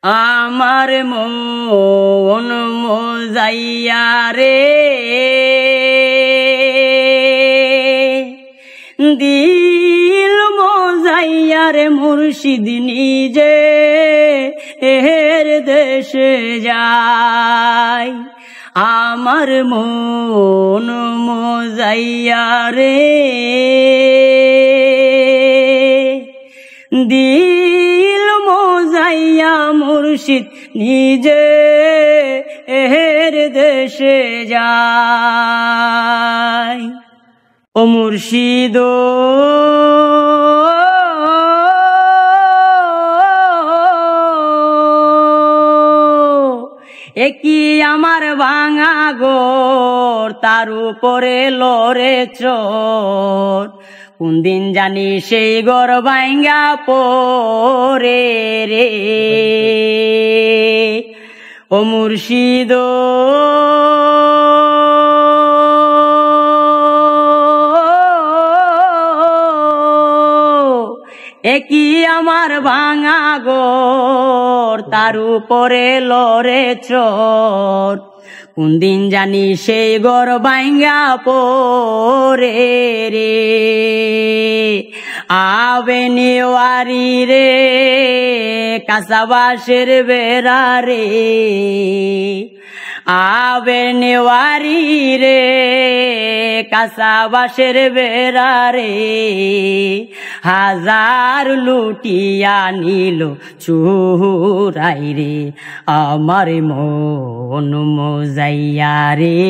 আমার মন মজাইয়া রে দিল মজাইয়া রে মুর্শিদ নিজে এর দেশে যায়। আমার মন মজাইয়া রে দিল মজাইয়া মুর্শিদ নিজে এর দেশে যায়। ও মুর্শিদ একই আমার ভাঙা গোর তার উপরে লরে চোর, কোন দিন জানি সেই ঘর ভাঙ্গা পরে রে। ও মুর্শিদ একই আমার ভাঙা গোর তার উপরে লরে চোর, কোন দিন জানি সেই ঘর ভাঙ্গা পরে রে। আবে নেওয়ারি রে কাঁচাবাসের বেড়া রে, আবে নেওয়ারি রে কাঁচাবাসের বেড়া রে, হাজার লুটিয়া নিল চুরাই রে। আমার মন মজাইয়া রে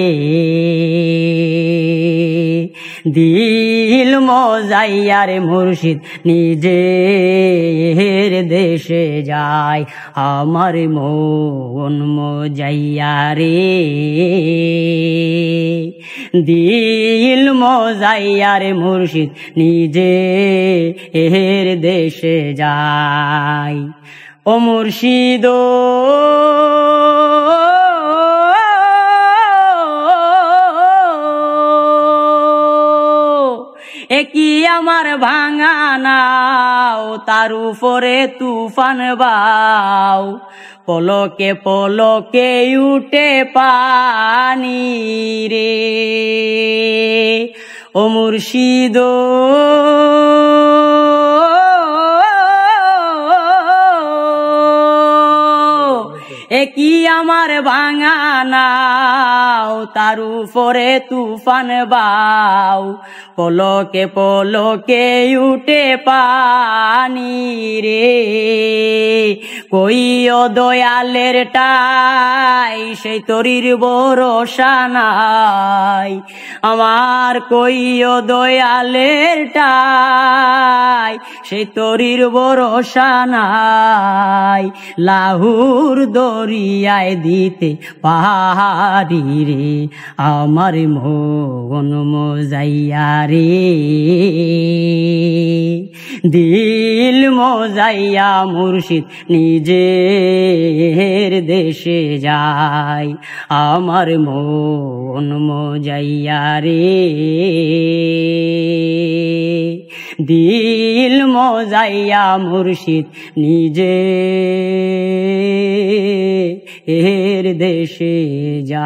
দিল মজাইয়া রে মুর্শিদ নিজের দেশে যায়। আমার মন মজাইয়া রে দিল মজাইয়া রে মুর্শিদ নিজের দেশে যায়। ও মুর্শিদ একই আমার ভাঙা নাও তার উপরে তুফান বাও, পলকে পলকে উঠে পানি রে। ও মুর্শিদ একই আমার ভাঙা নাও তার উপরে তুফান বাও, পলকে পলকে উঠে পানি রে। কইও দয়ালের টাই সেই তরির ভরসা নাই, আমার কইও দয়ালের টাই সেই তরির ভরসা নাই। লাহুর দরিয়ায় দিতে পারি রে আমার মন মজাইয়া রে দিল মজাইয়া মুর্শিদ নিজের দেশে যায়। আমার মন মজাইয়া রে দিল মজাইয়া মুর্শিদ নিজের দেশে যায়।